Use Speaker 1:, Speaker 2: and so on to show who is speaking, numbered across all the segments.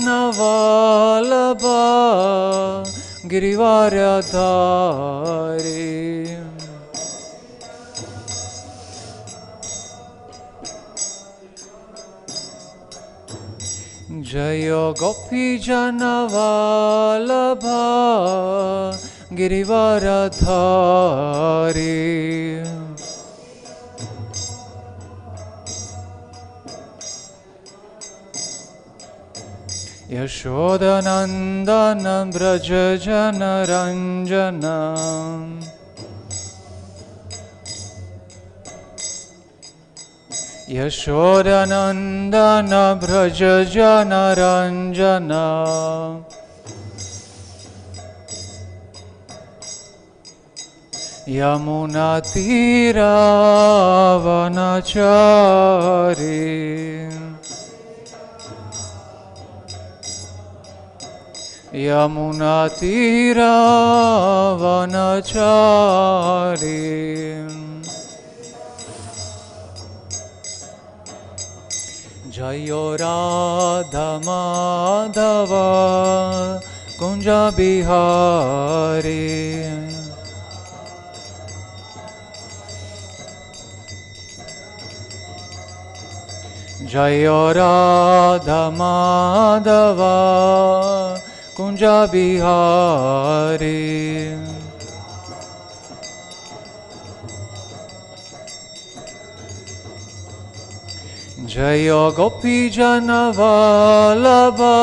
Speaker 1: Navālabha Girivaradhari Jaya Gopi Janavālabha Girivaradhari Yashodanandana Braja Janaranjana Yashodanandana Braja Janaranjana Yamunatira Vanachari Yamunatira Vanachari Jayo Radha Madhava Kunja Bihari Jayo Radha Madhava Kunja Bihari Jaya Gopi Janavālabha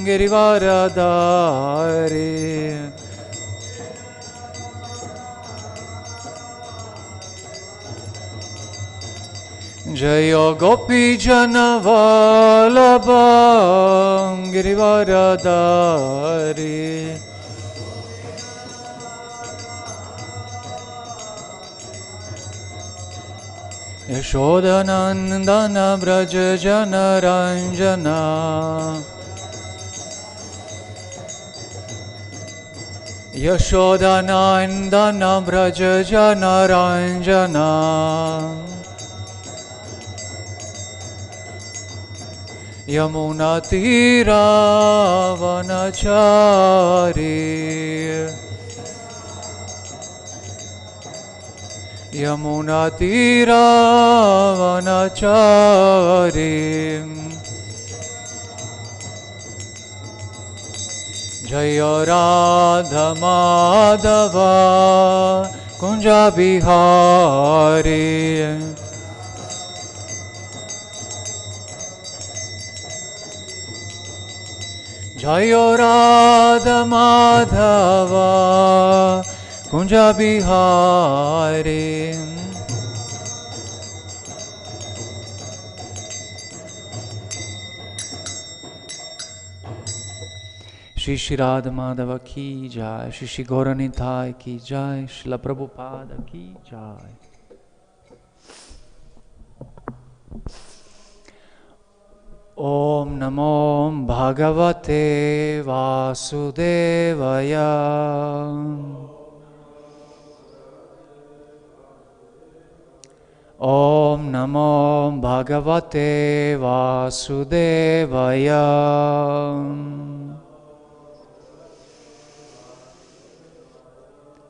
Speaker 1: Girivaradhari Jaya Gopi Janavālabha Girivaradhari Yashodanandana Braja Janaranjana Yashodanandana Braja Janaranjana Yamunatira Vanachari Yamunatira Vanachari Jaya Radha Madhava Kunja Bihari Jaya Radha Madhava Kunja Bihari Shri Shri Radha Madhava ki jai, Shri Shri Gauranitai ki jai, Srila Prabhupada ki jai. Om Namo Bhagavate Vasudevaya Om Namo Bhagavate Vasudevaya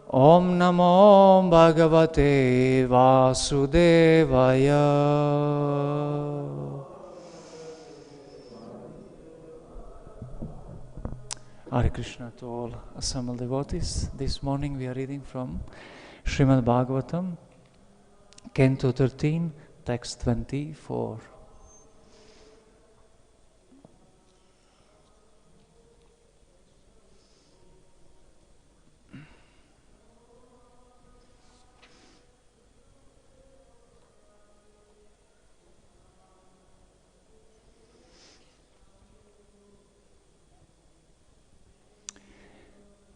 Speaker 1: Om Namo Bhagavate Vasudevaya Hare Krishna to all assembled devotees. This morning we are reading from Srimad Bhagavatam, Canto 13, text 24.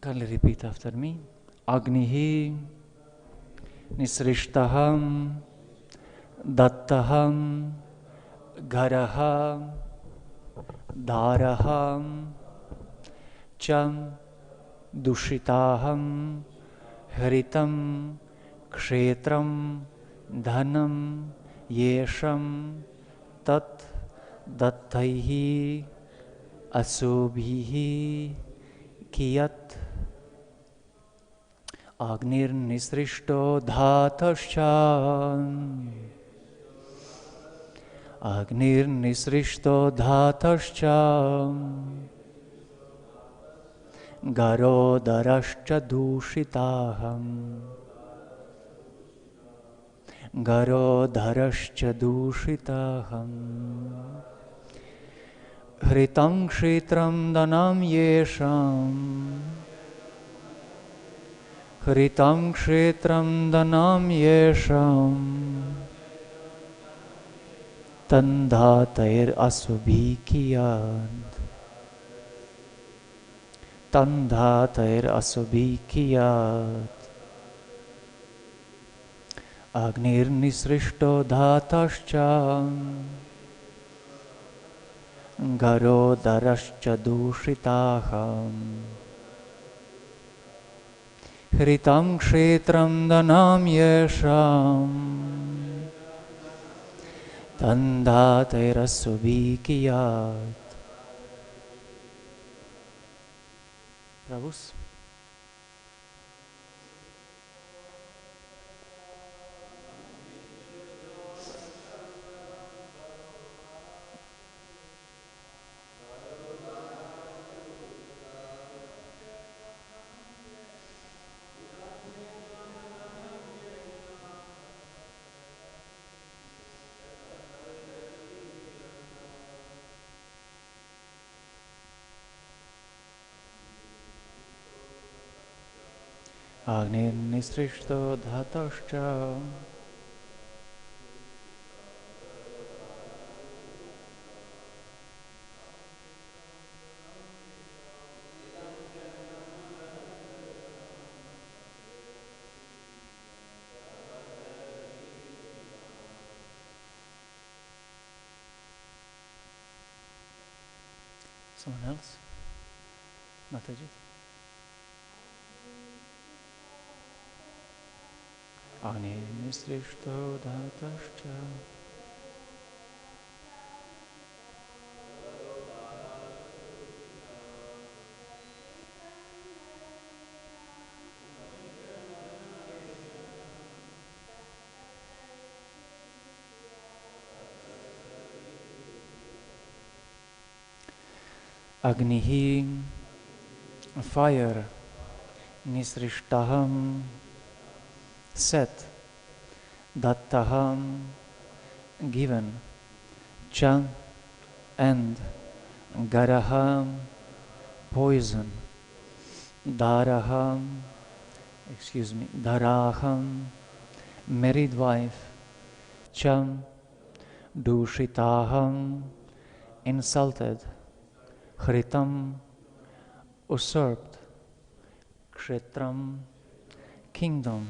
Speaker 1: Kindly repeat after me. Agniḥ, nisṛṣṭaḥ, dattaḥ, garaḥ, dārāḥ, dūṣitāḥ, hṛtam, kṣetraṁ, dhanam, yeṣāṁ, tad-dattaḥ, asubhiḥ kiyat agnir nisṛṣṭo dattaś agnir nisṛṣṭo dattaś garo dārāś dūṣitāḥ garo dārāś dūṣitāḥ hṛtaṁ kṣetraṁ dhanam yeṣāṁ hṛtaṁ kṣetraṁ dhanam yeṣāṁ tad-dattair asubhiḥ kiyat tad-dattair asubhiḥ kiyat agnir nisṛṣṭo dattaś garo dārāś dūṣitāḥ hṛtaṁ kṣetraṁ dhanam yeṣāṁ tad-dattair asubhiḥ kiyat. Prabhus. Agnir nisṛṣṭo dattaś Someone else? Mataji? Agnir nisṛṣṭo dattaś agniḥ, fire, nisṛṣṭaḥ, set, dattaḥ, given, cha, and, garaḥ, poison, dārāḥ, dārāḥ, married wife, cha, dūṣitāḥ, insulted, hṛtam, usurped, kṣetram, kingdom,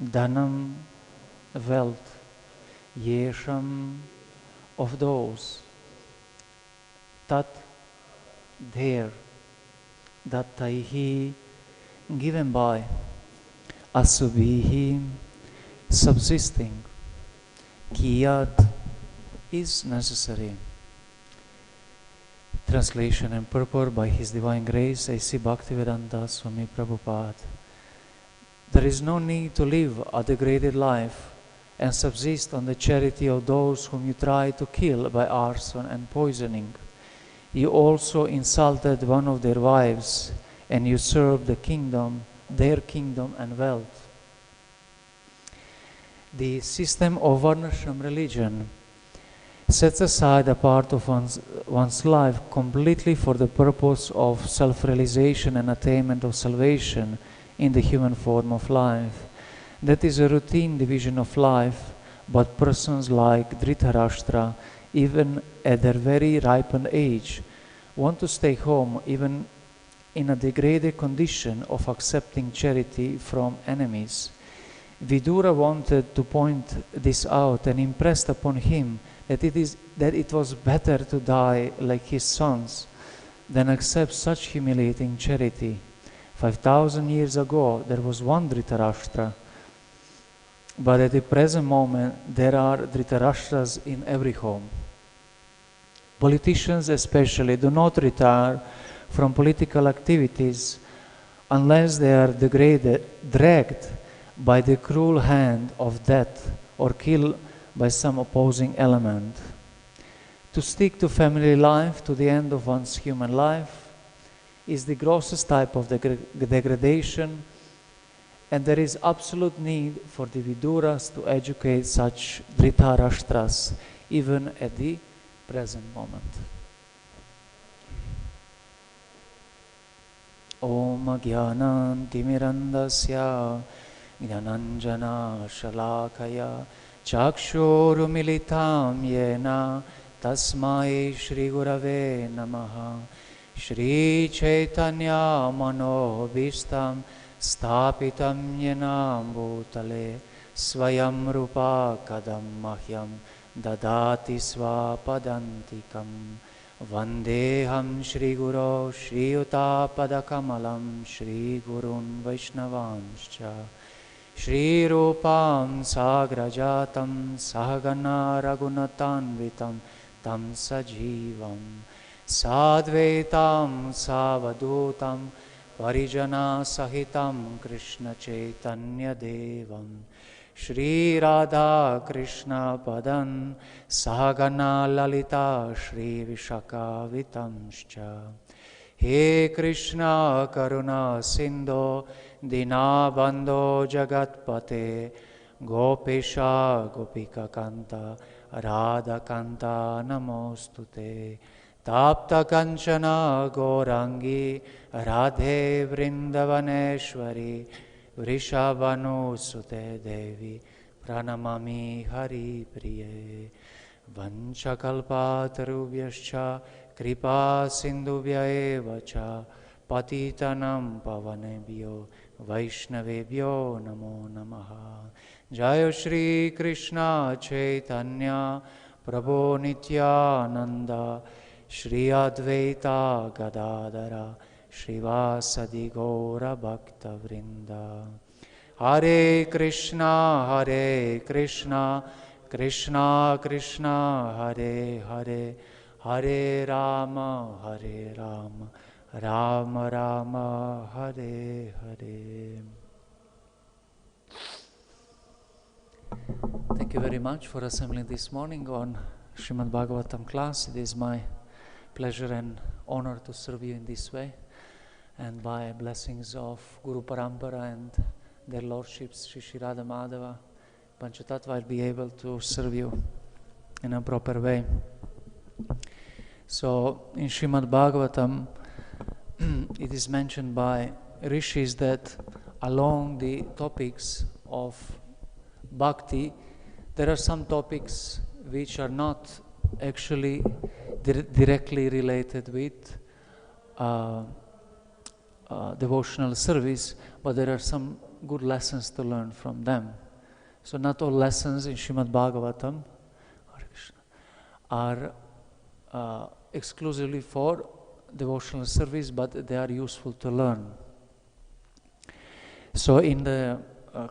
Speaker 1: dhanam, wealth, yeṣāṁ, of those, tad-dattair, dattaḥ, given by, asubhiḥ, subsisting, kiyat, is necessary. Translation and purport by His Divine Grace, A.C. Bhaktivedanta Swami Prabhupada. There is no need to live a degraded life and subsist on the charity of those whom you try to kill by arson and poisoning. You also insulted one of their wives and usurped their kingdom and wealth. The system of varnashram religion sets aside a part of one's life completely for the purpose of self-realization and attainment of salvation in the human form of life. That is a routine division of life, but persons like Dhritarashtra, even at their very ripened age, want to stay home even in a degraded condition of accepting charity from enemies. Vidura wanted to point this out and impressed upon him that it was better to die like his sons than accept such humiliating charity. 5,000 years ago, there was one Dhritarashtra, but at the present moment, there are Dhritarashtras in every home. Politicians especially do not retire from political activities unless they are dragged by the cruel hand of death or killed by some opposing element. To stick to family life to the end of one's human life is the grossest type of degradation, and there is absolute need for the Viduras to educate such dhritarashtras even at the present moment. Om Jnanantimirandasya Jnananjana Shalakaya Chakshurumilitam Yena Tasmai Shri Gurave Namaha Shri Chaitanya Manobhishtam Stapitam Yena Bhutale Swayam Rupa Kadam Mahyam Dadati Svapadantikam Vandeham Shri Guru Shri Yuta Padakamalam Shri Gurun Vaishnavanscha Shri Rupam Sagrajatam Sahagana Ragunatanvitam Tam Sajivam Sadvaitam Savadutam Parijana Sahitam Krishna Chaitanya Devam Shri Radha Krishna Padan Sahagana Lalita Shri Vishakavitamscha He Krishna Karuna Sindho Dinabandho Jagatpate Gopesha Gopika Kanta Radha Kanta Namostute Tapta Kanchana Gorangi Radhe Vrindavaneshwari Vrishabhanu Sute Devi Pranamami Hari Priye Vanchakalpatarubhyascha Kripa Sindhubhya evacha Patitanam Pavanebhyo Vaishnavebhyo Namo Namaha Jaya Shri Krishna Chaitanya Prabhu Nityananda Shri Advaita Gadadara Shrivasadi Gaura Bhakta Vrinda Hare Krishna Krishna Krishna Hare Hare Hare Rama Rama Rama Hare Hare. Thank you very much for assembling this morning on Srimad Bhagavatam class. It is my pleasure and honor to serve you in this way, and by blessings of Guru Parampara and their lordships, Shri Radha Madhava, Panchatattva, I'll be able to serve you in a proper way. So, in Srimad Bhagavatam, it is mentioned by rishis that along the topics of bhakti, there are some topics which are not actually directly related with devotional service, but there are some good lessons to learn from them. So not all lessons in Srimad Bhagavatam are exclusively for devotional service, but they are useful to learn. So in the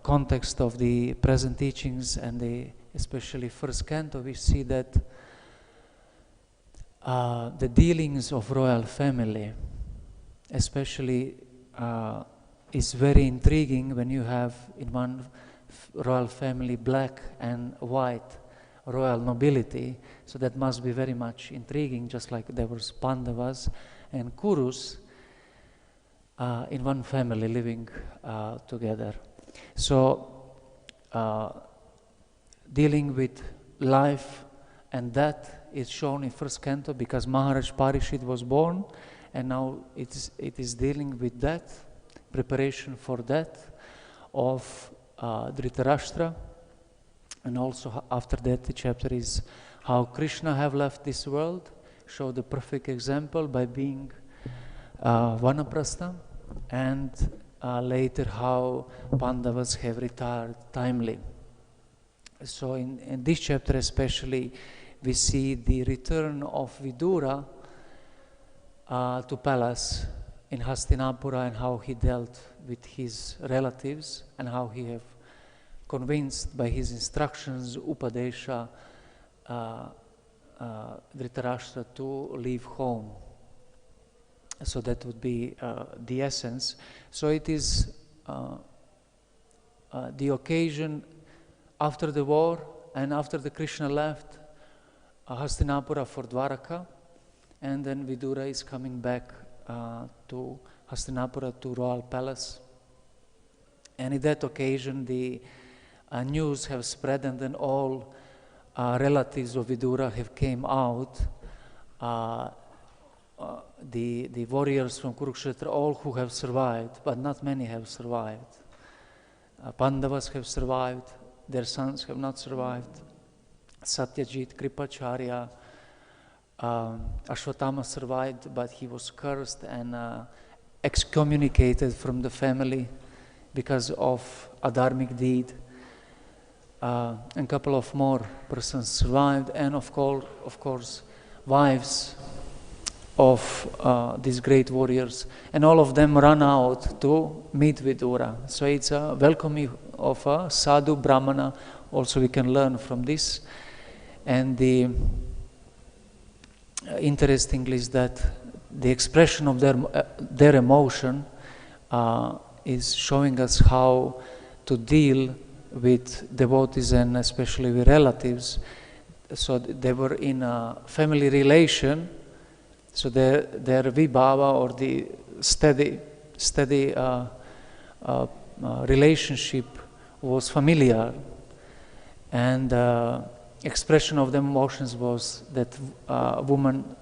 Speaker 1: context of the present teachings and the especially first canto, we see that the dealings of royal family especially is very intriguing when you have in one royal family black and white royal nobility. So that must be very much intriguing, just like there was Pandavas and Kurus in one family living together. So dealing with life and death is shown in first canto because Maharaj Parishit was born, and now it is dealing with death, preparation for death of Dhritarashtra, and also after that the chapter is how Krishna have left this world, show the perfect example by being Vanaprastha, and later how Pandavas have retired timely. So in this chapter especially we see the return of Vidura to palace in Hastinapura, and how he dealt with his relatives, and how he have convinced by his instructions, Upadesha, Dhritarashtra to leave home. So that would be the essence. So it is the occasion after the war and after the Krishna left Hastinapura for Dwaraka, and then Vidura is coming back to Hastinapura, to royal palace. And in that occasion the news have spread, and then all relatives of Vidura have came out. The warriors from Kurukshetra, all who have survived, but not many have survived. Pandavas have survived, their sons have not survived. Satyajit, Kripacharya, Ashwatthama survived, but he was cursed and excommunicated from the family because of a dharmic deed. And a couple of more persons survived, and of course, wives of these great warriors, and all of them run out to meet Vidura. So it's a welcoming of a sadhu brahmana. Also, we can learn from this. And the interesting is that the expression of their emotion is showing us how to deal with devotees and especially with relatives. So they were in a family relation. So their vibhava, or the steady relationship, was familiar, and expression of the emotions was that women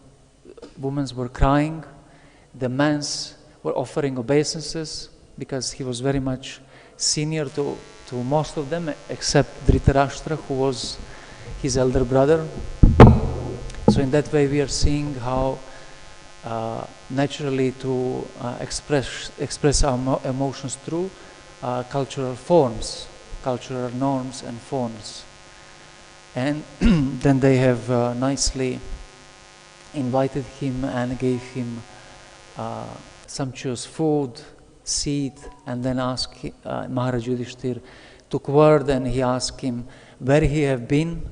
Speaker 1: were crying, the men were offering obeisances because he was very much senior to most of them, except Dhritarashtra, who was his elder brother. So in that way we are seeing how naturally to express our emotions through cultural forms, cultural norms and forms. And then they have nicely invited him and gave him sumptuous food, seat, and then asked Maharaj Yudhishthir took word, and he asked him where he have been,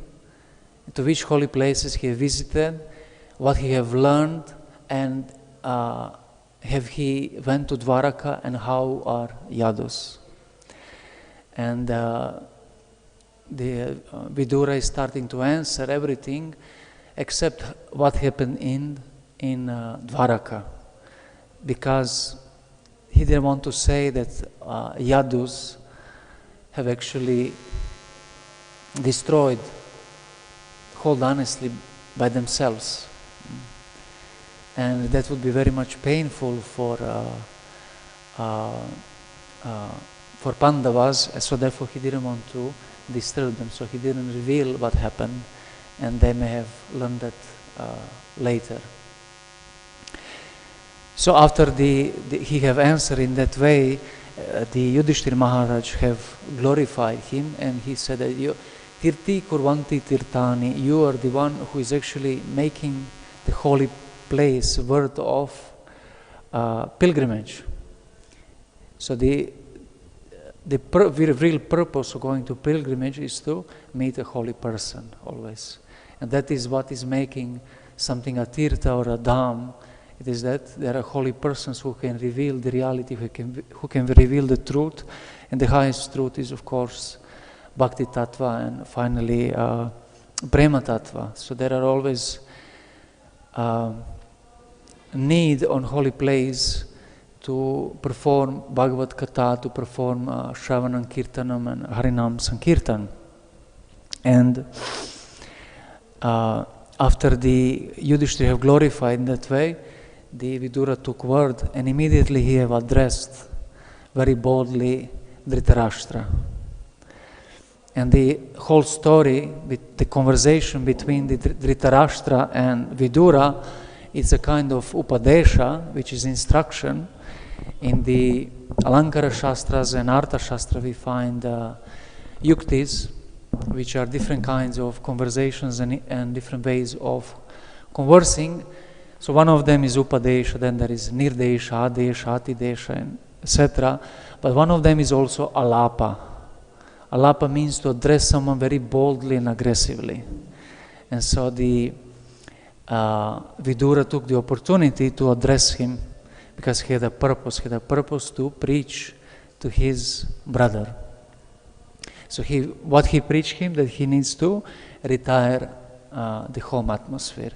Speaker 1: to which holy places he have visited, what he have learned, and have he went to Dwaraka, and how are Yadus. And the Vidura is starting to answer everything except what happened in Dwaraka, because he didn't want to say that Yadus have actually destroyed whole dynasty by themselves. And that would be very much painful for Pandavas, so therefore he didn't want to disturb them, so he didn't reveal what happened, and they may have learned that later. So after he have answered in that way, the Yudhishthira Maharaj have glorified him, and he said that Tirti kurvanti tirtani, you are the one who is actually making the holy place worth of pilgrimage. So the real purpose of going to pilgrimage is to meet a holy person always. And that is what is making something a tirtha or a dham. It is that there are holy persons who can reveal the reality, who can reveal the truth. And the highest truth is, of course, bhakti tattva, and finally prema tattva. So there are always need on holy place to perform Bhagavad Katha, to perform Shravanam Kirtanam and Harinam Sankirtan. And after the Yudhishthira have glorified in that way, the Vidura took word, and immediately he have addressed very boldly Dhritarashtra. And the whole story, with the conversation between the Dhritarashtra and Vidura, is a kind of upadesha, which is instruction. In the Alankara Shastras and Artha Shastra we find yuktis, which are different kinds of conversations and different ways of conversing. So one of them is upadesha, then there is nirdesha, adesha, atidesha, etc. But one of them is also alapa. Alapa means to address someone very boldly and aggressively. And so the Vidura took the opportunity to address him because he had a purpose. He had a purpose to preach to his brother. So what he preached him, that he needs to retire the home atmosphere.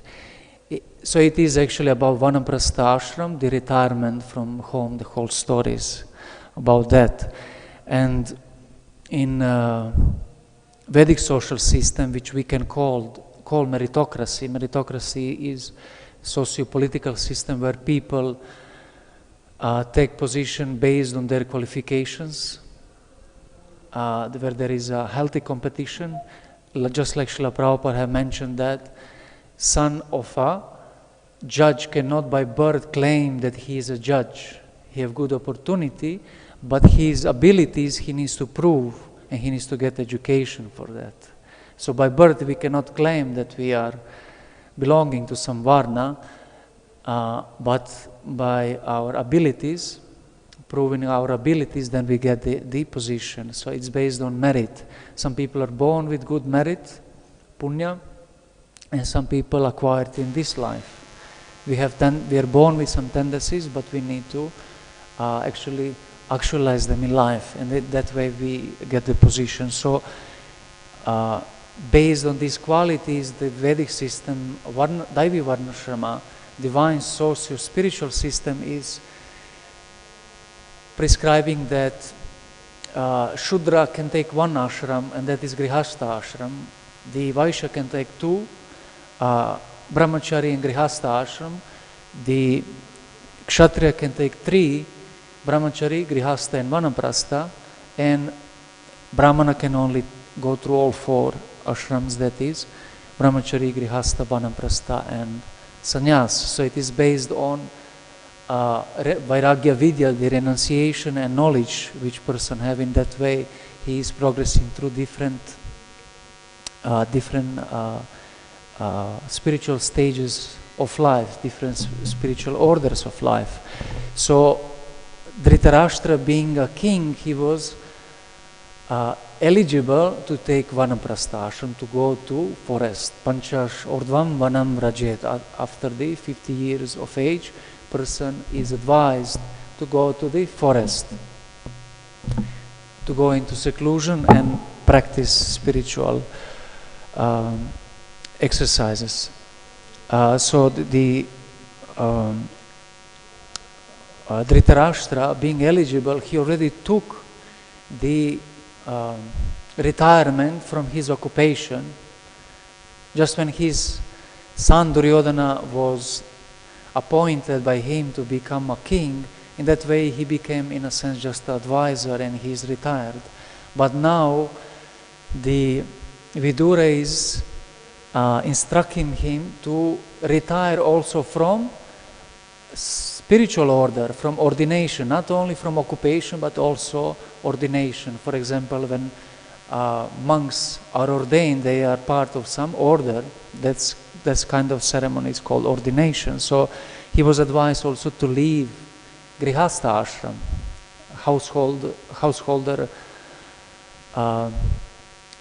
Speaker 1: So it is actually about vanaprastha ashram, the retirement from home, the whole stories about that. And in Vedic social system, which we can call meritocracy. Meritocracy is socio-political system where people take position based on their qualifications, where there is a healthy competition, just like Srila Prabhupada have mentioned that son of a judge cannot by birth claim that he is a judge. He have good opportunity, but his abilities he needs to prove, and he needs to get education for that. So by birth we cannot claim that we are belonging to some varna, but by our abilities, proving our abilities, then we get the position. So it's based on merit. Some people are born with good merit, punya, and some people acquire it in this life. We are born with some tendencies, but we need to actually actualize them in life, and that way we get the position. So based on these qualities, the Vedic system, Daivi Varnashrama, divine socio-spiritual system, is prescribing that Shudra can take one ashram, and that is Grihastha ashram. The Vaishya can take two, Brahmachari and Grihastha ashram. The Kshatriya can take three, Brahmachari, Grihastha and Vanaprastha, and Brahmana can only go through all four ashrams, that is Brahmachari, Grihastha, Vanaprastha and Sannyas. So it is based on Vairagya Vidya, the renunciation and knowledge which person have. In that way he is progressing through different spiritual stages of life, different spiritual orders of life. So Dhritarashtra, being a king, he was eligible to take vanaprastha ashram, to go to forest. Panchash ordvam vanam rajet. After the 50 years of age, person is advised to go to the forest, to go into seclusion and practice spiritual exercises. So the Dhritarashtra, being eligible, he already took the retirement from his occupation. Just when his son Duryodhana was appointed by him to become a king, in that way he became, in a sense, just an advisor, and he is retired. But now the Vidura is instructing him to retire also from spiritual order, from ordination, not only from occupation but also ordination. For example, when monks are ordained, they are part of some order. That's kind of ceremony is called ordination. So he was advised also to leave Grihastha ashram, householder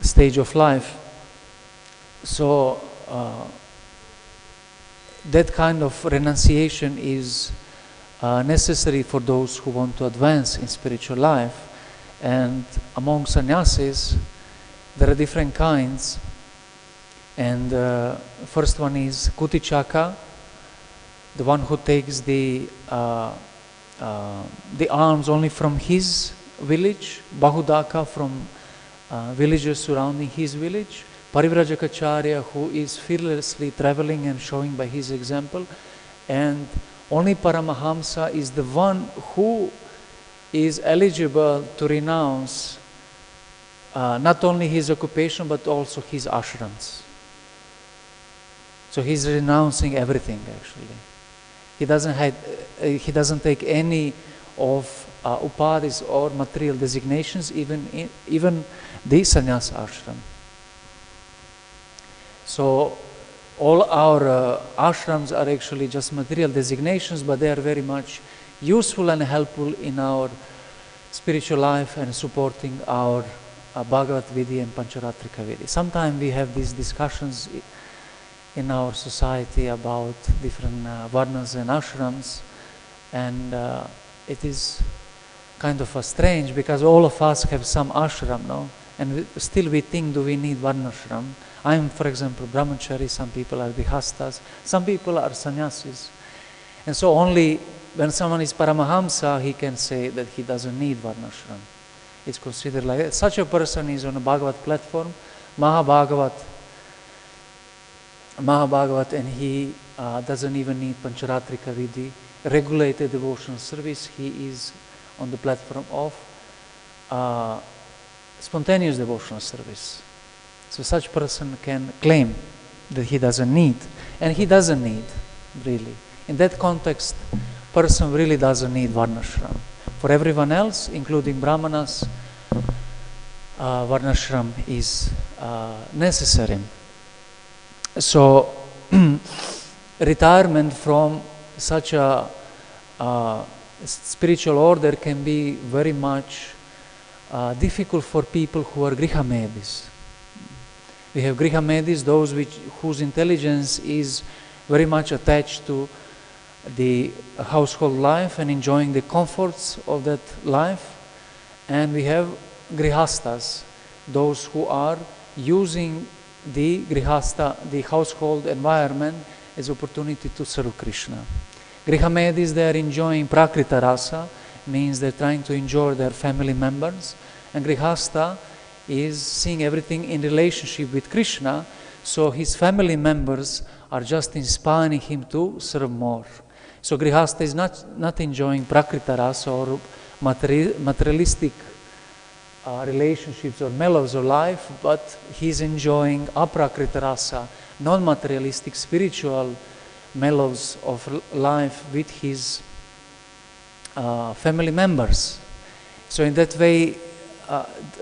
Speaker 1: stage of life. So that kind of renunciation is necessary for those who want to advance in spiritual life. And among sannyasis, there are different kinds. And first one is Kutichaka, the one who takes the alms only from his village, Bahudaka from villages surrounding his village, Parivrajacacharya, who is fearlessly traveling and showing by his example, and only Paramahamsa is the one who is eligible to renounce not only his occupation but also his ashrams. So he's renouncing everything actually. He doesn't take any of upadhis or material designations, even the sannyas ashram. So all our ashrams are actually just material designations, but they are very much useful and helpful in our spiritual life and supporting our Bhagavat Vidhi and Pancharatrika Vidhi. Sometimes we have these discussions in our society about different varnas and ashrams, and it is kind of strange because all of us have some ashram, no? And still we think, do we need varnashram? I am, for example, brahmachari, some people are grihastas, some people are sannyasis. And so only when someone is paramahamsa, he can say that he doesn't need varnashram. It's considered like that. Such a person is on a Bhagavat platform, Mahabhagavat, and he doesn't even need Pancharatrika Vidhi, regulated devotional service. He is on the platform of spontaneous devotional service. So such person can claim that he doesn't need, and he doesn't need, really. In that context, person really doesn't need varnashram. For everyone else, including brahmanas, varnashram is necessary. So, retirement from such a spiritual order can be very much difficult for people who are grihamedis. We have grihamedis, those whose intelligence is very much attached to the household life and enjoying the comforts of that life. And we have grihastas, those who are using the grihasta, the household environment, as opportunity to serve Krishna. Grihamedis, they are enjoying prakrita rasa, means they're trying to enjoy their family members, and grihasta is seeing everything in relationship with Krishna, so his family members are just inspiring him to serve more. So grihasta is not enjoying prakrita rasa or materialistic relationships or mellows of life, but he's enjoying aprakrita rasa, non-materialistic spiritual mellows of life with his family members. So in that way,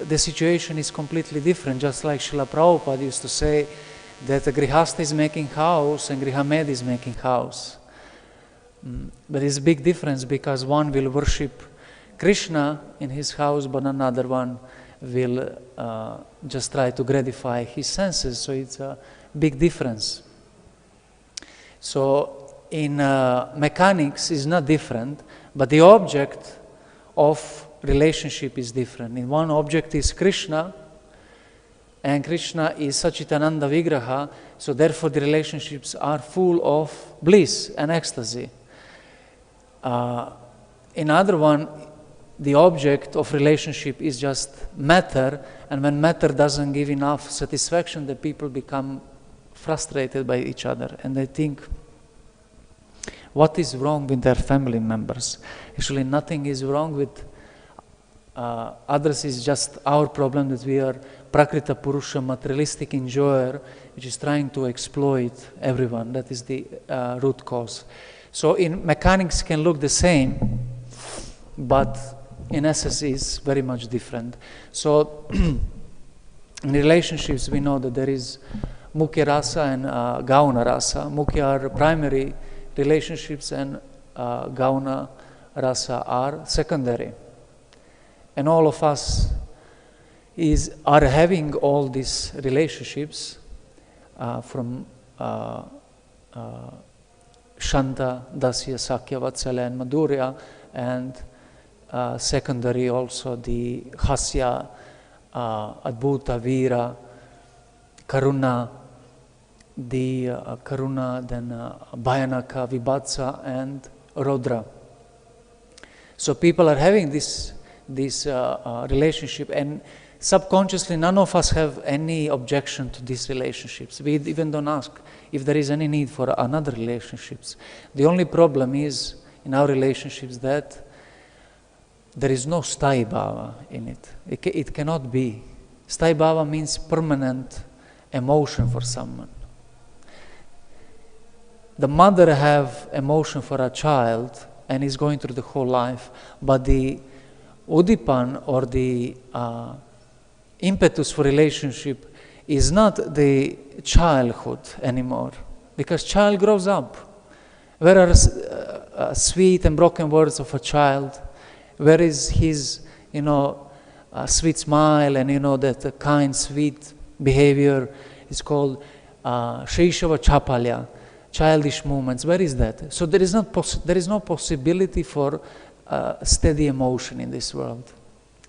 Speaker 1: the situation is completely different, just like Srila Prabhupada used to say that a grihasta is making house and grihamedi is making house. But there's a big difference, because one will worship Krishna in his house, but another one will just try to gratify his senses. So it's a big difference. So in mechanics is not different, but the object of relationship is different. In one object is Krishna, and Krishna is Sachitananda Vigraha, so therefore the relationships are full of bliss and ecstasy. In other one, the object of relationship is just matter, and when matter doesn't give enough satisfaction, the people become frustrated by each other, and they think, what is wrong with their family members? Actually, nothing is wrong with others. Is just our problem that we are prakrita purusha, materialistic enjoyer, which is trying to exploit everyone. That is the root cause. So in mechanics can look the same, but in essence is very much different. So in relationships we know that there is mukhya rasa and gauna rasa. Mukhya are primary relationships and gauna rasa are secondary. And all of us are having all these relationships from Shanta, Dasya, Sakya, Vatsalya, and Madhurya, and secondary also the Hasya, Adbhuta, Vira, Karuna, the Karuna, then Bhayanaka, Vibhatsa, and Rodra. So people are having this relationship, and subconsciously none of us have any objection to these relationships. We even don't ask if there is any need for another relationships. The only problem is in our relationships that there is no sthāyi bhava in it. It cannot be. Sthāyi bhava means permanent emotion for someone. The mother have emotion for a child and is going through the whole life, but the udipan or the impetus for relationship is not the childhood anymore, because child grows up. Where are sweet and broken words of a child? Where is his, sweet smile and that kind, sweet behavior? It's called Shaishava Chapalya, childish movements. Where is that? So there is no possibility for steady emotion in this world.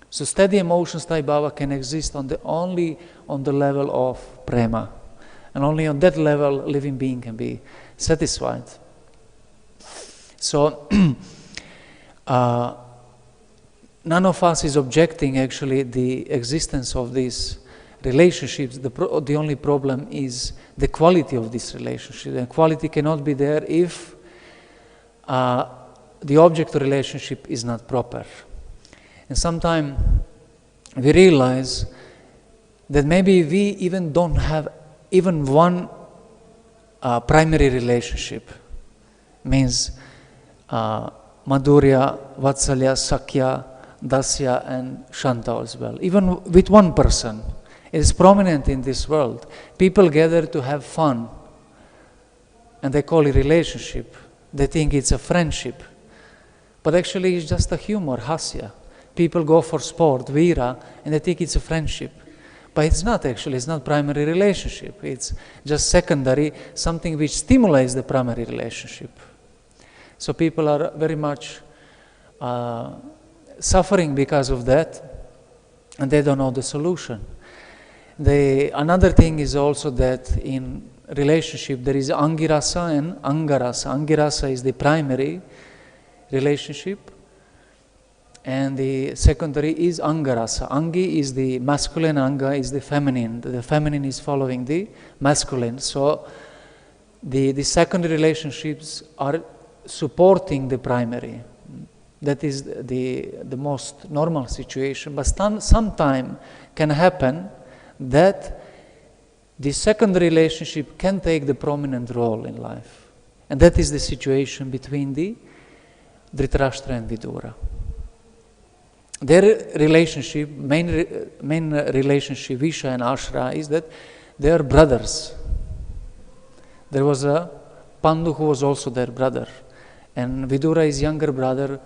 Speaker 1: So steady emotions, Sai Baba, can exist only on the level of prema. And only on that level living being can be satisfied. So none of us is objecting actually the existence of these relationships. The only problem is the quality of this relationship. And quality cannot be there if the object of relationship is not proper. And sometimes we realize that maybe we even don't have even one primary relationship. Means Madhurya, Vatsalya, Sakya, Dasya and Shanta as well. Even with one person. It is prominent in this world. People gather to have fun and they call it relationship. They think it's a friendship. But actually it's just a humor, hasya. People go for sport, vira, and they think it's a friendship. But it's not actually, it's not primary relationship. It's just secondary, something which stimulates the primary relationship. So people are very much suffering because of that, and they don't know the solution. Another thing is also that in relationship there is angirasa and angarasa. Angirasa is the primary relationship, and the secondary is angarasa. Angi is the masculine, anga is the feminine. The feminine is following the masculine. So the secondary relationships are supporting the primary. That is the most normal situation. But sometime can happen that the secondary relationship can take the prominent role in life. And that is the situation between the Dhritarashtra and Vidura. Their relationship, main relationship, Visha and Ashra, is that they are brothers. There was a Pandu who was also their brother. And Vidura is younger brother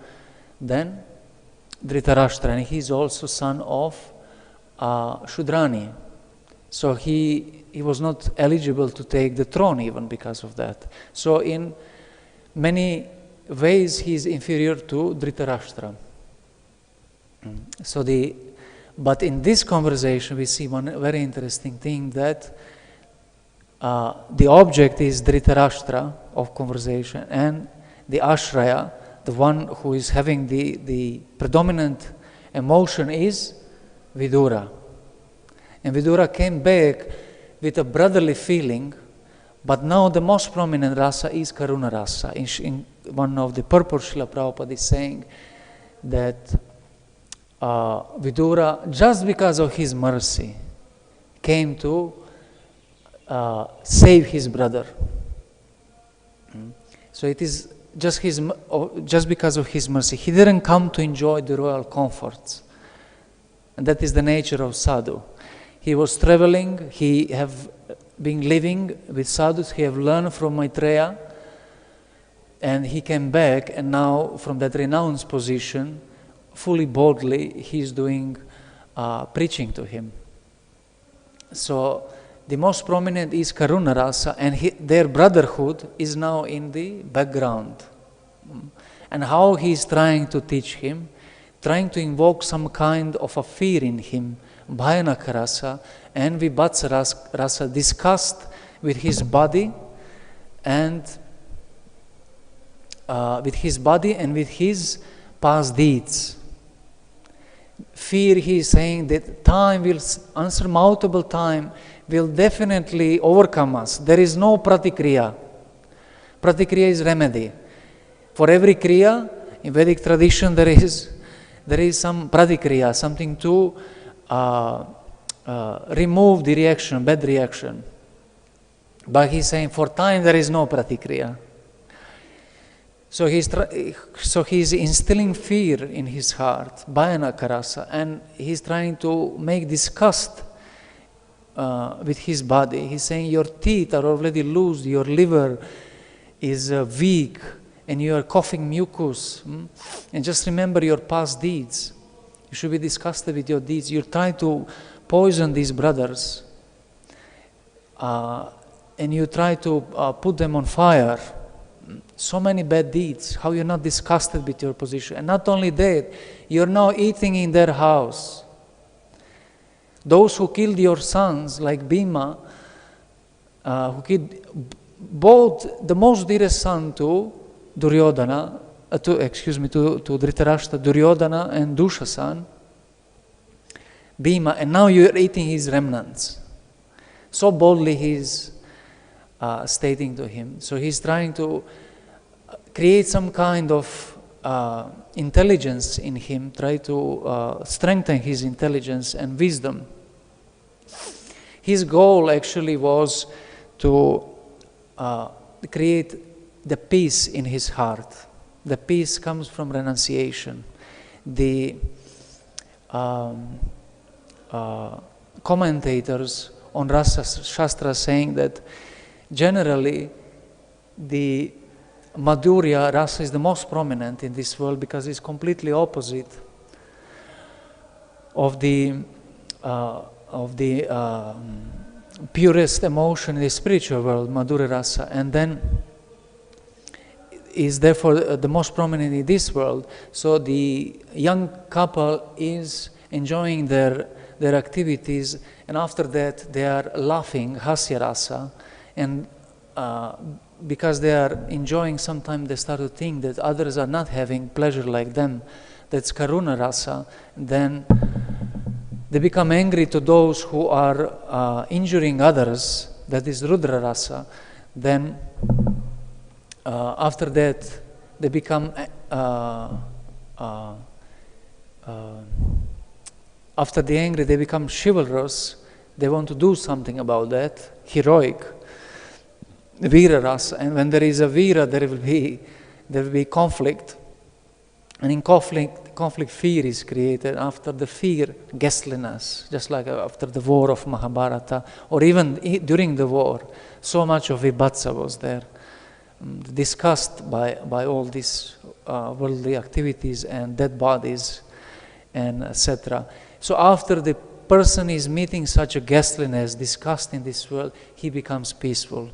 Speaker 1: than Dhritarashtra, and he is also son of Shudrani. So he was not eligible to take the throne even because of that. So in many ways he is inferior to Dhritarashtra. But in this conversation we see one very interesting thing, that the object is Dhritarashtra of conversation, and the ashraya, the one who is having the predominant emotion, is Vidura. And Vidura came back with a brotherly feeling, but now the most prominent rasa is Karuna rasa. In one of the purports, Srila Prabhupada is saying that Vidura, just because of his mercy, came to save his brother. So it is just because of his mercy. He didn't come to enjoy the royal comforts. And that is the nature of sadhu. He was traveling, he have been living with sadhus, he have learned from Maitreya, and he came back, and now from that renounced position, fully boldly, he is doing preaching to him. So the most prominent is Karuna Rasa, and their brotherhood is now in the background. And how he is trying to teach him, trying to invoke some kind of a fear in him, Bhayanaka Rasa and Vibhatsa Rasa, discussed with his body and with his past deeds. Fear, he is saying that time will, unsurmountable time, will definitely overcome us. There is no pratikriya. Pratikriya is remedy. For every kriya, in Vedic tradition, there is some pratikriya, something to remove the reaction, bad reaction. But he's saying for time there is no pratikriya. So he's instilling fear in his heart, Bhayanaka Rasa, and he's trying to make disgust with his body. He's saying your teeth are already loose, your liver is weak, and you are coughing mucus. And just remember your past deeds. You should be disgusted with your deeds. You're trying to poison these brothers. and you try to put them on fire, so many bad deeds, how you're not disgusted with your position. And not only that, you're now eating in their house. Those who killed your sons, like Bhima, who killed both the most dearest son to Duryodhana, to Dhritarashtra, Duryodhana and Dushasan, Bhima, and now you're eating his remnants. So boldly he's stating to him. So he's trying to create some kind of intelligence in him, try to strengthen his intelligence and wisdom. His goal actually was to create the peace in his heart. The peace comes from renunciation. The commentators on Rasa Shastra saying that generally the Madhurya rasa is the most prominent in this world because it's completely opposite of the purest emotion in the spiritual world, Madhurya rasa, and then is therefore the most prominent in this world. So the young couple is enjoying their activities, and after that they are laughing, hasya rasa, and because they are enjoying, sometimes they start to think that others are not having pleasure like them, that's karuna rasa. Then they become angry to those who are injuring others, that is rudra rasa. Then after that they become after the angry they become chivalrous, they want to do something about that, heroic, Vira rasa. And when there is a Vira, there will be conflict. And in conflict fear is created. After the fear, ghastliness, just like after the war of Mahabharata, or even during the war, so much of vibhatsa was there, disgust by all these worldly activities and dead bodies, and etc. So after the person is meeting such a ghastliness, disgust in this world, he becomes peaceful.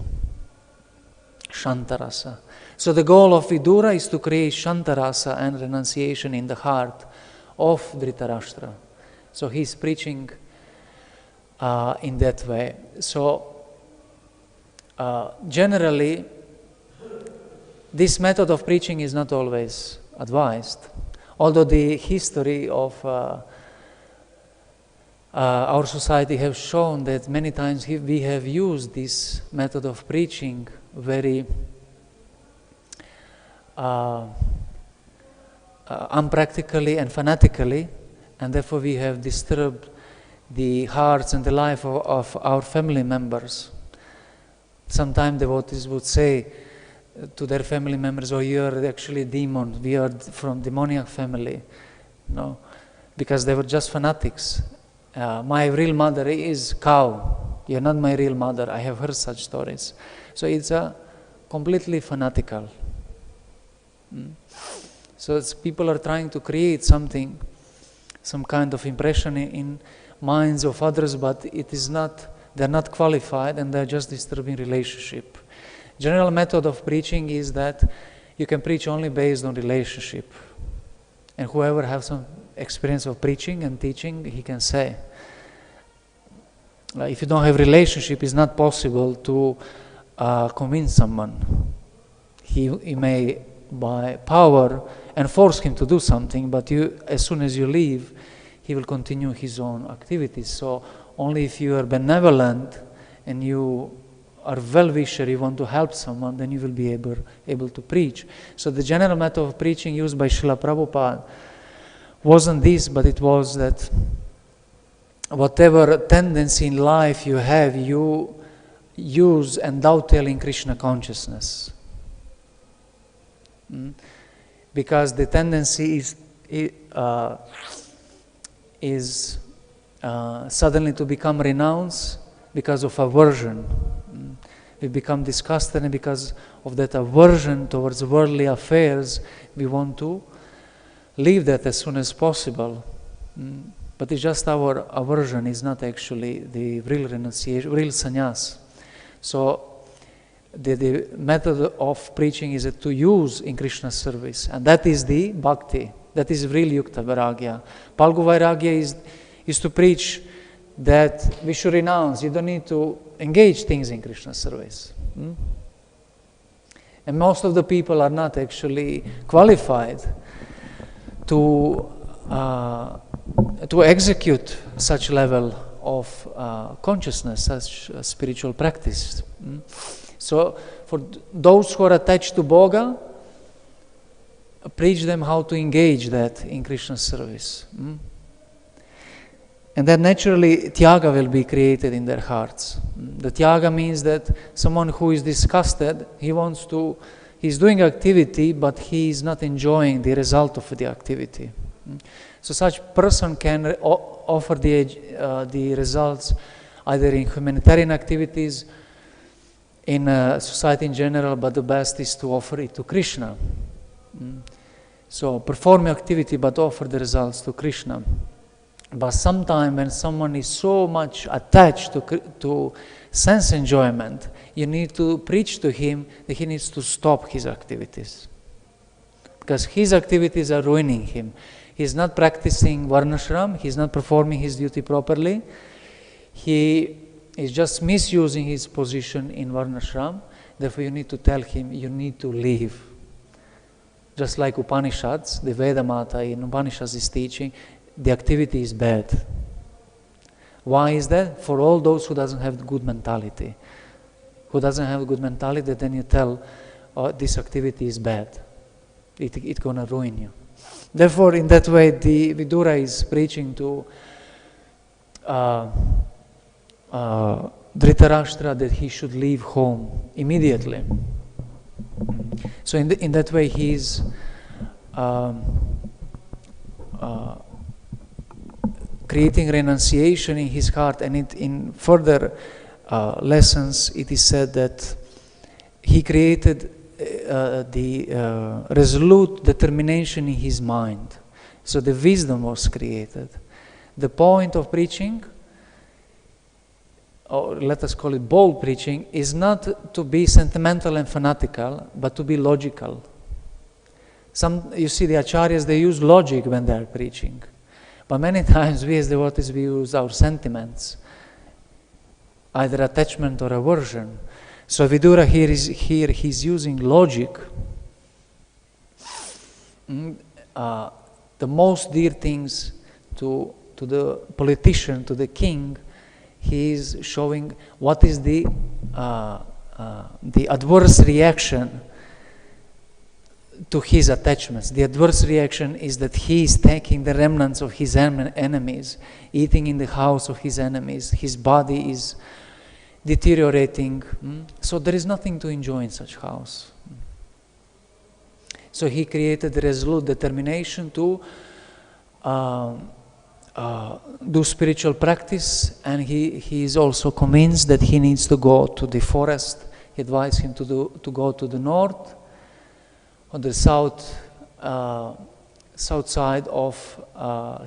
Speaker 1: Shantarasa. So the goal of Vidura is to create Shantarasa and renunciation in the heart of Dhritarashtra. So he's preaching in that way. So generally, this method of preaching is not always advised. Although the history of our society has shown that many times we have used this method of preaching very unpractically and fanatically, and therefore we have disturbed the hearts and the life of our family members. Sometimes devotees would say to their family members, "Oh, you are actually a demon. We are from demoniac family," no, because they were just fanatics. My real mother is cow. You're not my real mother. I have heard such stories. So it's a completely fanatical. So people are trying to create something, some kind of impression in minds of others, but it is not. They're not qualified, and they're just disturbing relationship. General method of preaching is that you can preach only based on relationship, and whoever has some experience of preaching and teaching, he can say. If you don't have relationship, it's not possible to convince someone. He may by power enforce him to do something, but as soon as you leave, he will continue his own activities. So only if you are benevolent and you are well-wisher, you want to help someone, then you will be able to preach. So the general method of preaching used by Srila Prabhupada wasn't this, but it was that whatever tendency in life you have, you use and dovetail in Krishna consciousness. Because the tendency is suddenly to become renounced because of aversion. We become disgusted, and because of that aversion towards worldly affairs, we want to leave that as soon as possible. But it's just our aversion, is not actually the real renunciation, real sannyas. So the method of preaching is to use in Krishna's service, and that is the bhakti. That is real yukta vairagya. Palgu vairagya is to preach that we should renounce. You don't need to engage things in Krishna's service. And most of the people are not actually qualified to execute such level of consciousness, such spiritual practice. So for those who are attached to Bhoga, preach them how to engage that in Krishna's service. And then naturally Thiaga will be created in their hearts. The Thiaga means that someone who is disgusted, he's doing activity, but he is not enjoying the result of the activity. So such person can offer the results either in humanitarian activities, in society in general, but the best is to offer it to Krishna. So perform activity but offer the results to Krishna. But sometimes when someone is so much attached to sense enjoyment, you need to preach to him that he needs to stop his activities. Because his activities are ruining him. He's not practicing varnashram, he's not performing his duty properly. He is just misusing his position in varnashram. Therefore you need to tell him, you need to leave. Just like Upanishads, the Veda Mata in Upanishads is teaching, the activity is bad. Why is that? For all those who doesn't have good mentality. Who doesn't have good mentality, then you tell, oh, this activity is bad. It's gonna ruin you. Therefore, in that way, the Vidura is preaching to Dhritarashtra that he should leave home immediately. So in that way, he is creating renunciation in his heart, and in further lessons it is said that he created the resolute determination in his mind. So the wisdom was created. The point of preaching, or let us call it bold preaching, is not to be sentimental and fanatical, but to be logical. You see, the acharyas, they use logic when they are preaching. But many times we as devotees, we use our sentiments, either attachment or aversion. So Vidura he's using logic. The most dear things to the politician, to the king, he is showing what is the adverse reaction to his attachments. The adverse reaction is that he is taking the remnants of his enemies, eating in the house of his enemies. His body is deteriorating. So there is nothing to enjoy in such house. So he created the resolute determination to do spiritual practice, and he is also convinced that he needs to go to the forest. He advised him to go to the north, on the south side of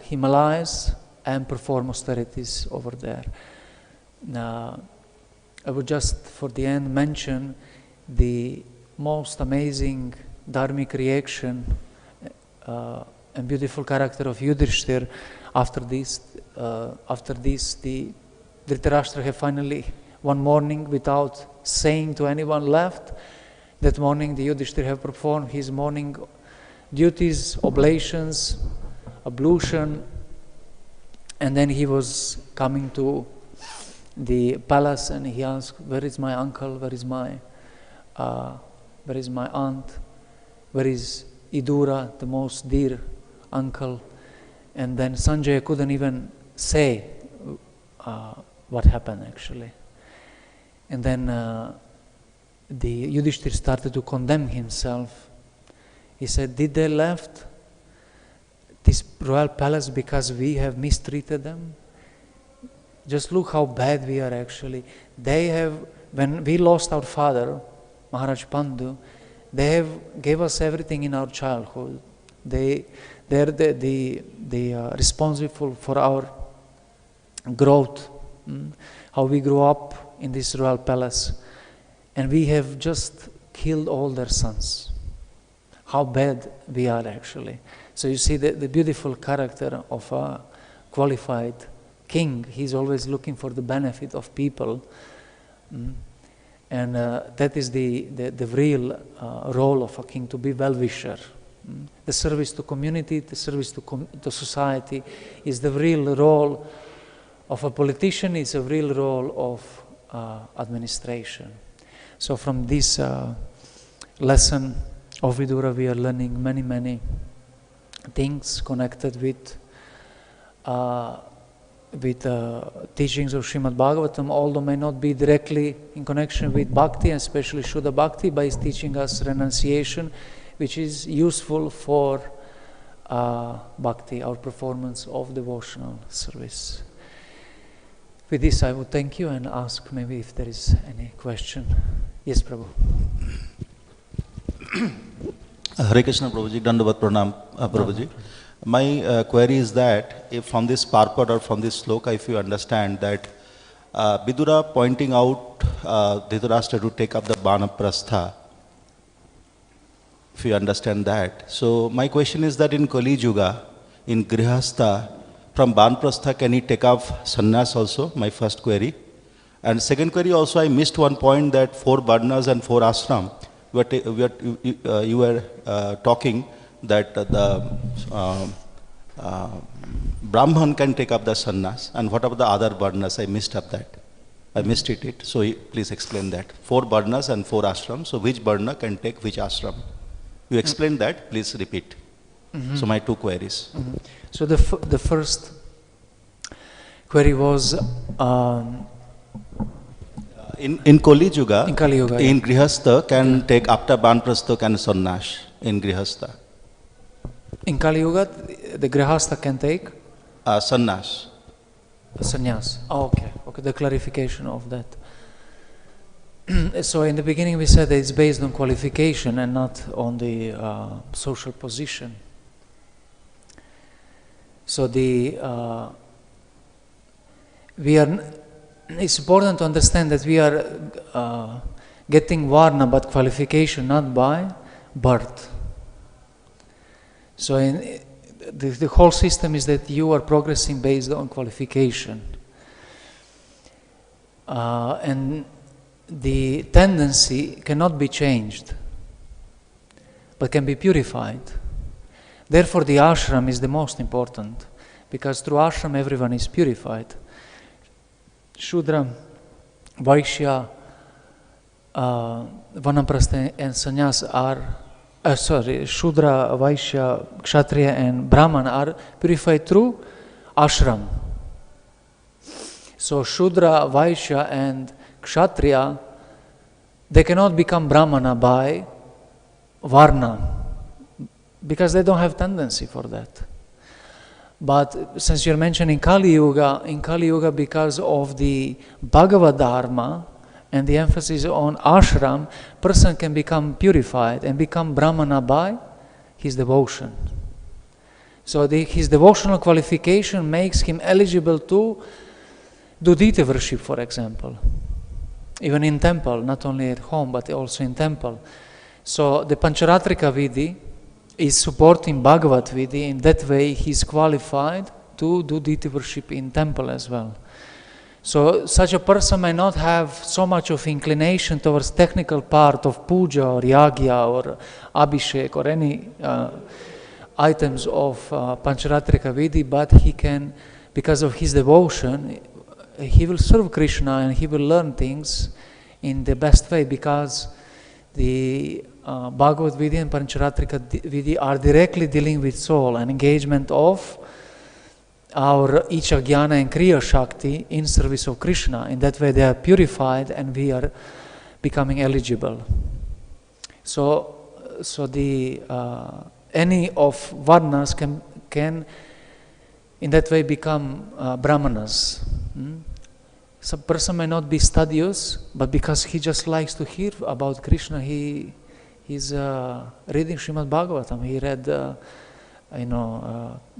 Speaker 1: Himalayas, and perform austerities over there. Now, I would just for the end mention the most amazing dharmic reaction and beautiful character of Yudhishthir. After this, the Dhritarashtra have finally, one morning, without saying to anyone, left. That morning, the Yudhishthir have performed his morning duties, oblations, ablution, and then he was coming to the palace, and he asked, "Where is my uncle? Where is my aunt? Where is Idura, the most dear uncle?" And then Sanjaya couldn't even say what happened actually. And then the Yudhishthir started to condemn himself. He said, "Did they left this royal palace because we have mistreated them? Just look how bad we are actually. They have, when we lost our father, Maharaj Pandu, they have gave us everything in our childhood. They're responsible for our growth, how we grew up in this royal palace. and we have just killed all their sons. How bad we are actually. So you see the beautiful character of a qualified king. He's always looking for the benefit of people. And that is the real role of a king, to be well-wisher. The service to community, the service to society is the real role of a politician, is a real role of administration. So from this lesson of Vidura we are learning many things connected with teachings of Srimad Bhagavatam, although may not be directly in connection with bhakti, and especially Shuddha Bhakti, but is teaching us renunciation, which is useful for bhakti, our performance of devotional service. With this I would thank you and ask maybe if there is any question. Yes, Prabhu.
Speaker 2: Hare Krishna, Prabhuji. Dandavat Pranam, Prabhuji. My query is that if from this purport or from this sloka, if you understand that Vidura pointing out Dhritarashtra to take up the Banaprastha, if you understand that. So my question is that in Kali Yuga, in Grihastha, from Banaprastha can he take up sannyas also? My first query. And second query also, I missed one point that 4 varnas and 4 ashram. You were talking that the Brahman can take up the sannyas, and what about the other varnas? I missed it. So please explain that. 4 varnas and 4 ashrams. So which varna can take which ashram? You explained that. Please repeat. So my 2 queries.
Speaker 1: So the first query was
Speaker 2: in Kali Yuga, in
Speaker 1: yeah.
Speaker 2: Grihastha can take after Banprastha can sannyas in Grihastha.
Speaker 1: In Kali Yuga, the Grihastha can take
Speaker 2: sannyas.
Speaker 1: Sannyas. Oh, okay. The clarification of that. So in the beginning we said that it's based on qualification and not on the social position. So it's important to understand that we are getting varna, but qualification not by birth. So the whole system is that you are progressing based on qualification. And the tendency cannot be changed, but can be purified. Therefore the ashram is the most important, because through ashram everyone is purified. Shudra, Vaishya, Vanaprastha and Sannyas are, Shudra, Vaishya, Kshatriya and Brahman are purified through ashram. So Shudra, Vaishya and Kshatriya, they cannot become Brahmana by Varna, because they don't have tendency for that. But since you're mentioning Kali Yuga, because of the Bhagavad Dharma and the emphasis on ashram, person can become purified and become Brahmana by his devotion. So his devotional qualification makes him eligible to do deity worship, for example. Even in temple, not only at home, but also in temple. So the Pancharatrika Vidhi is supporting Bhagavad Vidhi. In that way, he is qualified to do deity worship in temple as well. So such a person may not have so much of inclination towards technical part of puja or yagya or abhishek or any items of Pancharatrika Vidhi, but he can, because of his devotion, he will serve Krishna and he will learn things in the best way, because the Bhagavad Vidhi and Pancharatrika Vidhi are directly dealing with soul and engagement of our Icha, Jnana and Kriya Shakti in service of Krishna. In that way they are purified and we are becoming eligible. So the any of Varnas can in that way become Brahmanas. Some person may not be studious, but because he just likes to hear about Krishna, he's reading Srimad Bhagavatam. He read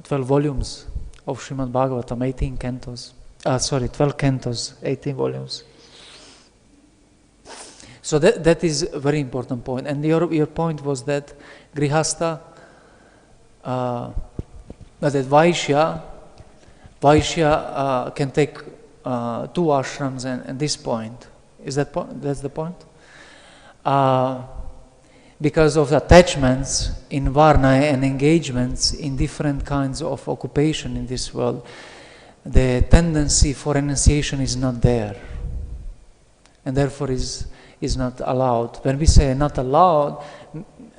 Speaker 1: 12 volumes of Srimad Bhagavatam, 18 cantos. 12 cantos, 18 volumes. So that is a very important point. And your point was that grihastha, that Vaishya can take 2 ashrams and this point. Is that that's the point? Because of attachments in varna and engagements in different kinds of occupation in this world, the tendency for renunciation is not there, and therefore is not allowed. When we say not allowed,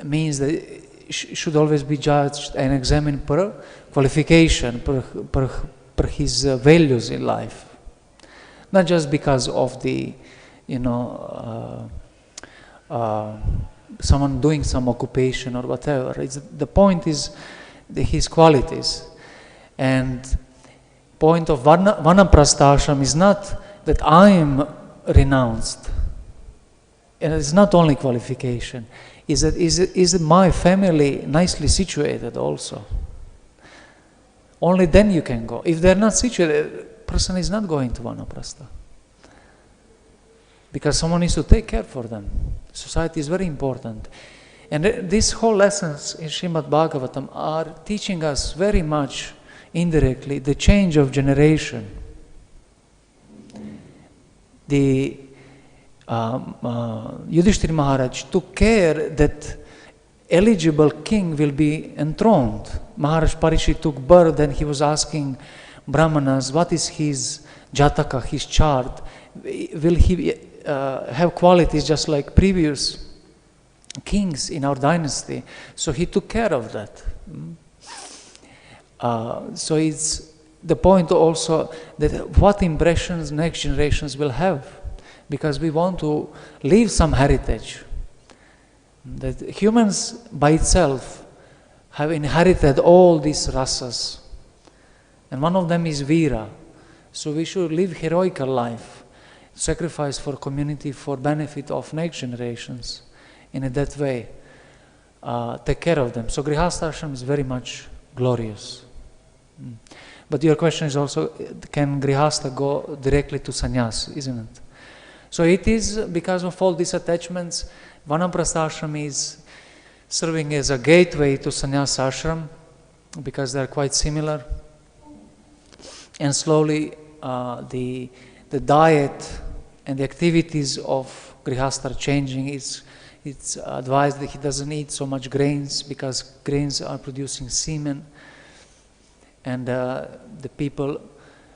Speaker 1: means that it should always be judged and examined per qualification, per his values in life, not just because of the, someone doing some occupation or whatever. The point is his qualities. And point of vanaprastha ashram is not that I am renounced. And it's not only qualification. Is my family nicely situated also? Only then you can go. If they're not situated, person is not going to vanaprastha. Because someone needs to take care for them. Society is very important. And these whole lessons in Srimad Bhagavatam are teaching us very much indirectly the change of generation. The Yudhishthira Maharaj took care that eligible king will be enthroned. Maharaj Parishit took birth and he was asking Brahmanas, what is his jataka, his chart? Will he have qualities just like previous kings in our dynasty? So he took care of that. So it's the point also that what impressions next generations will have, because we want to leave some heritage. That humans by itself have inherited all these rasas, and one of them is vira. So we should live heroical life, sacrifice for community, for benefit of next generations, in that way, take care of them. So grihastha ashram is very much glorious. But your question is also, can grihastha go directly to sannyas, isn't it? So it is because of all these attachments. Vanaprastha ashram is serving as a gateway to sannyas ashram, because they are quite similar. And slowly the diet and the activities of grihastha are changing. It's advised that he doesn't eat so much grains, because grains are producing semen. And the people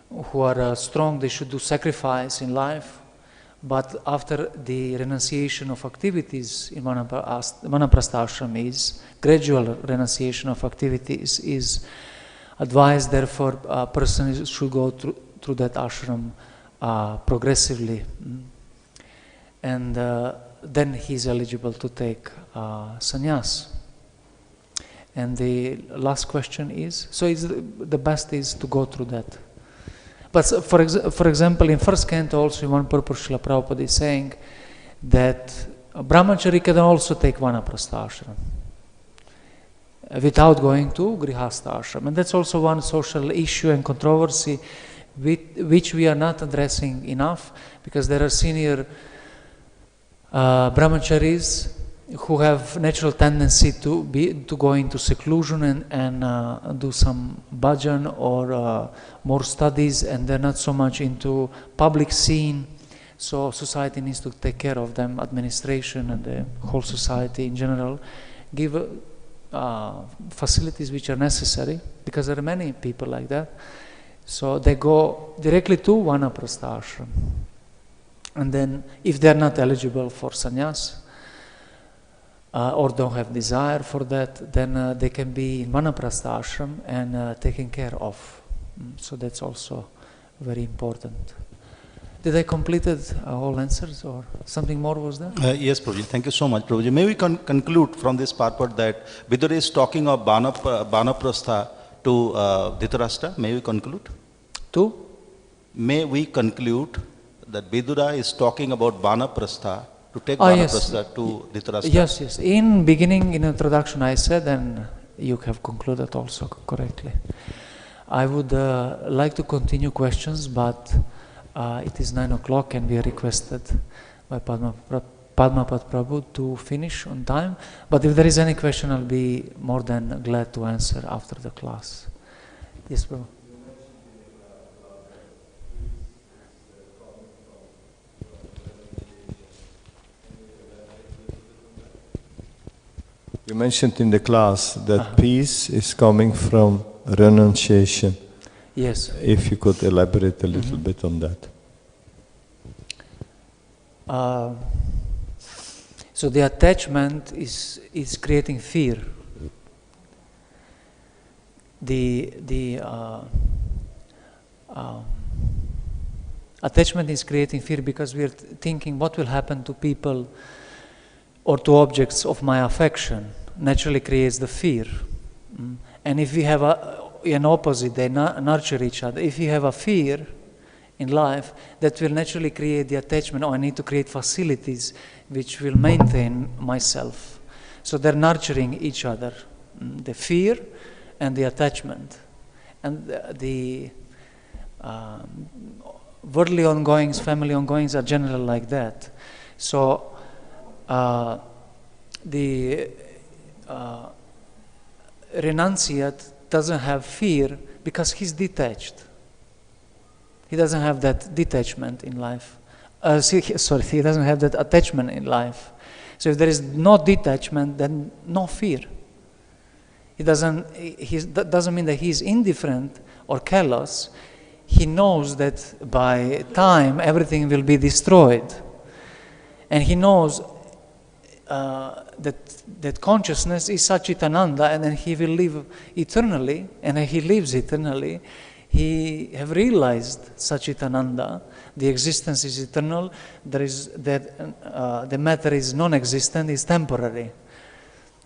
Speaker 1: who are strong, they should do sacrifice in life. But after the renunciation of activities in vanaprastha ashram is gradual renunciation of activities is advised. Therefore, a person should go through that ashram progressively, and then he is eligible to take sannyas. And the last question is, so the best is to go through that. But for example, in first canto also in one purpose, Srila Prabhupada is saying that brahmachari can also take vanaprastha ashram without going to grihastha ashram. And that's also one social issue and controversy which we are not addressing enough, because there are senior brahmacharis who have natural tendency to go into seclusion and do some bhajan or more studies, and they're not so much into public scene. So society needs to take care of them, administration and the whole society in general, give facilities which are necessary, because there are many people like that. So they go directly to vanaprastha ashram. And then if they're not eligible for sannyas, or don't have desire for that, then they can be in vanaprastha ashram and taken care of. So that's also very important. Did I completed all answers, or something more was there?
Speaker 2: Yes, Prabhuji. Thank you so much, Prabhuji. May we conclude from this purport that Vidura is talking of vanaprastha to Dhritarashtra? May we conclude? May we conclude that Vidura is talking about vanaprastha to take vanaprastha to Dhritarashtra?
Speaker 1: Yes. In beginning, in introduction, I said, and you have concluded also correctly. I would like to continue questions, but it is 9 o'clock and we are requested by Padma Padmapat Prabhu to finish on time. But if there is any question, I'll be more than glad to answer after the class. Yes, Prabhu.
Speaker 3: You mentioned in the class that peace is coming from renunciation.
Speaker 1: Yes.
Speaker 3: If you could elaborate a little bit on that.
Speaker 1: So the attachment is creating fear. The attachment is creating fear because we are thinking what will happen to people or to objects of my affection. Naturally creates the fear. And if we have an opposite, they nurture each other. If you have a fear in life, that will naturally create the attachment. Oh, I need to create facilities which will maintain myself. So they're nurturing each other, the fear and the attachment. And the worldly ongoings, family ongoings are generally like that. So the renunciate doesn't have fear because he's detached. He doesn't have that detachment in life. He doesn't have that attachment in life. So if there is no detachment, then no fear. That doesn't mean that he is indifferent or callous. He knows that by time everything will be destroyed. And he knows that consciousness is Ajitananda, and then he will live eternally, and he lives eternally. He have realized Ajitananda, the existence is eternal. There is that the matter is non-existent, is temporary.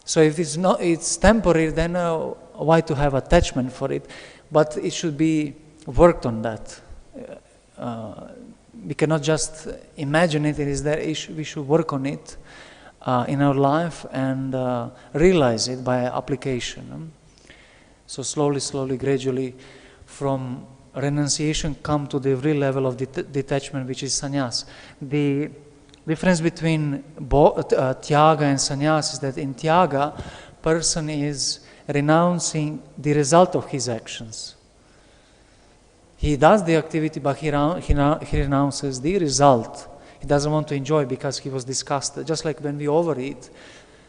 Speaker 1: So if it's temporary, then why to have attachment for it? But it should be worked on that. We cannot just imagine it. It is there. We should work on it in our life and realize it by application. So slowly, gradually, from renunciation come to the real level of detachment, which is sannyas. The difference between Thiaga and Sannyas is that in Thiaga, person is renouncing the result of his actions. He does the activity, but he renounces the result. He doesn't want to enjoy because he was disgusted. Just like when we overeat,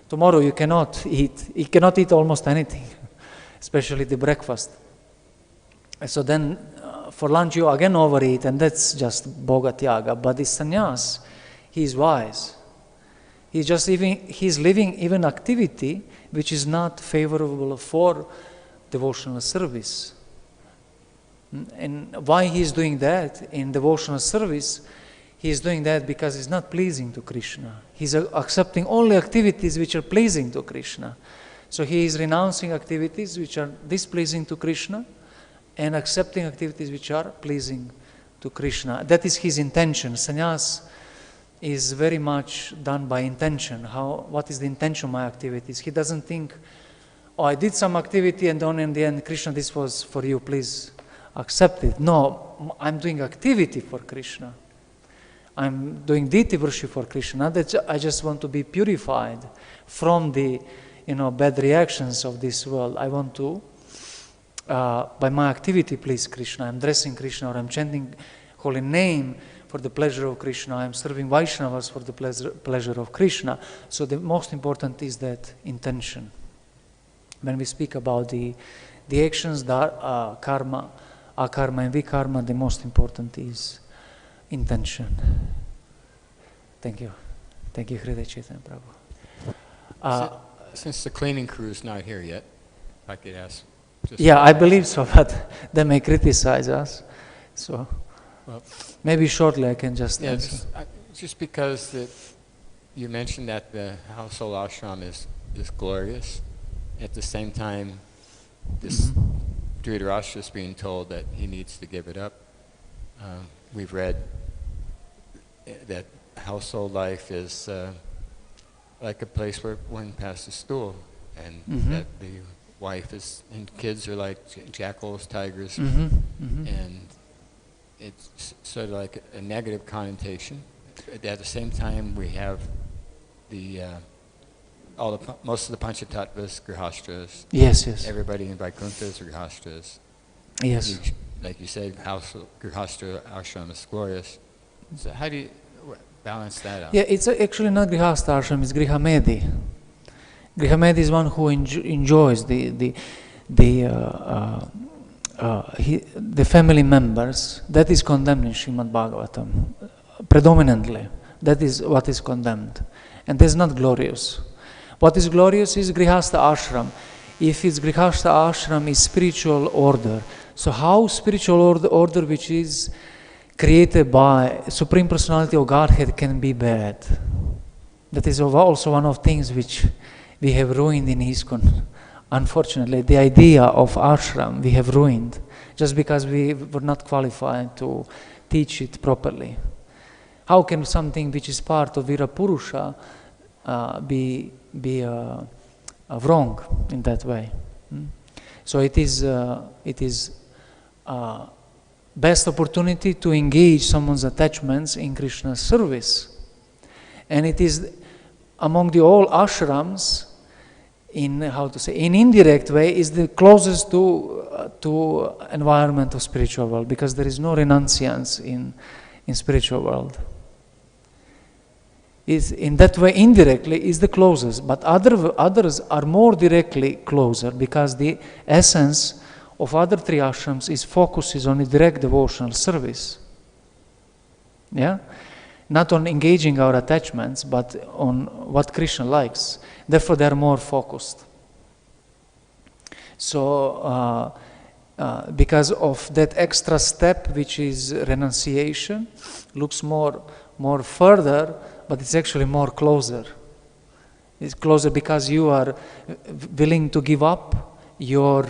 Speaker 1: tomorrow you cannot eat. You cannot eat almost anything, especially the breakfast. So then for lunch you again overeat, and that's just Bhoga Thiaga. But the sannyas, he is wise. He's living even activity which is not favorable for devotional service. And why he is doing that in devotional service? He is doing that because it's not pleasing to Krishna. He's accepting only activities which are pleasing to Krishna. So he is renouncing activities which are displeasing to Krishna and accepting activities which are pleasing to Krishna. That is his intention. Sannyas is very much done by intention. What is the intention of my activities? He doesn't think, oh, I did some activity and then in the end, Krishna, this was for you, please accept it. No, I'm doing activity for Krishna. I'm doing deity worship for Krishna. That I just want to be purified from the, bad reactions of this world. I want to, by my activity, please Krishna. I'm dressing Krishna, or I'm chanting holy name for the pleasure of Krishna. I'm serving Vaishnavas for the pleasure of Krishna. So the most important is that intention. When we speak about the actions, karma, akarma and vikarma, the most important is intention. Thank you. Thank you, Hridaya Chaitanya Prabhu.
Speaker 4: Since the cleaning crew is not here yet, if I could ask.
Speaker 1: I believe so, but they may criticize us. So maybe shortly I can just answer.
Speaker 4: Just because you mentioned that the household ashram is glorious. At the same time, this Dhritarashtra is being told that he needs to give it up. We've read that household life is like a place where one passes stool, and that the wife and kids are like jackals, tigers, and it's sort of like a negative connotation. At the same time, we have most of the Panchatattvas, grihastras.
Speaker 1: Yes, yes.
Speaker 4: Everybody in Vaikuntha is grihastras.
Speaker 1: Yes.
Speaker 4: Like you said, house grihastra ashram is glorious. So how do you balance that out?
Speaker 1: Yeah, it's actually not grihastha ashram, it's grihamedi. Grihamedi is one who enjoys the family members. That is condemned in Srimad Bhagavatam, predominantly. That is what is condemned. And that's not glorious. What is glorious is grihastha ashram. If it's grihastha ashram, is spiritual order. So how spiritual order which is created by Supreme Personality of Godhead can be bad? That is also one of things which we have ruined in ISKCON. Unfortunately, the idea of ashram we have ruined just because we were not qualified to teach it properly. How can something which is part of Virapurusha be wrong in that way? So it is best opportunity to engage someone's attachments in Krishna's service, and it is among the all ashrams, in indirect way, is the closest to environment of spiritual world, because there is no renunciance in spiritual world. Is in that way indirectly is the closest, but others are more directly closer, because the essence of other three ashrams focuses on a direct devotional service. Yeah? Not on engaging our attachments, but on what Krishna likes. Therefore, they are more focused. So, because of that extra step, which is renunciation, looks more further, but it's actually more closer. It's closer because you are willing to give up your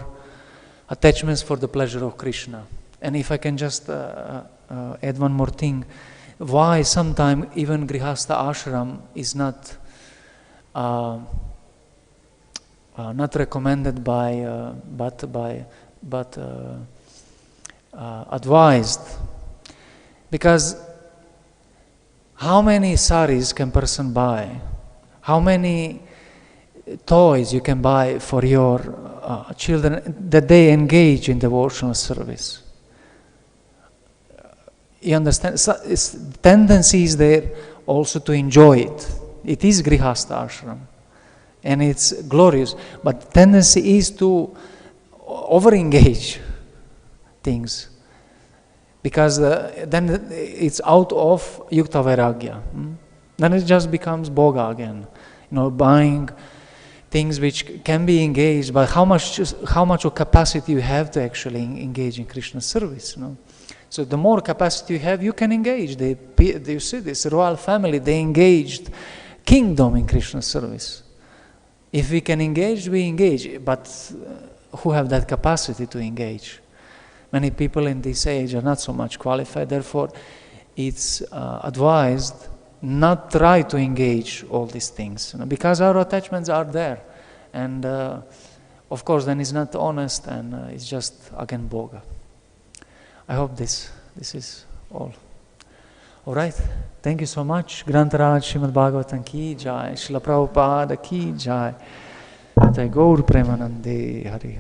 Speaker 1: attachments for the pleasure of Krishna. And if I can just add one more thing, why sometimes even grihastha ashram is not recommended but advised, because how many saris can person buy? How many toys you can buy for your children that they engage in devotional service? You understand? So tendency is there also to enjoy it. It is grihastha ashram, and it's glorious. But tendency is to over-engage things, because then it's out of yukta vairagya. Then it just becomes bhoga again. Buying things which can be engaged, but how much of capacity you have to actually engage in Krishna's service. So the more capacity you have, you can engage. You see this royal family, they engaged kingdom in Krishna's service. If we can engage, we engage. But who have that capacity to engage? Many people in this age are not so much qualified. Therefore, it's advised not try to engage all these things, because our attachments are there. And of course, then it's not honest, and it's just again bhoga. I hope this is all. All right. Thank you so much. Grantaraj Srimad Bhagavatam ki jai. Srila Prabhupada ki jai. Jai Gaur Premanande Hari.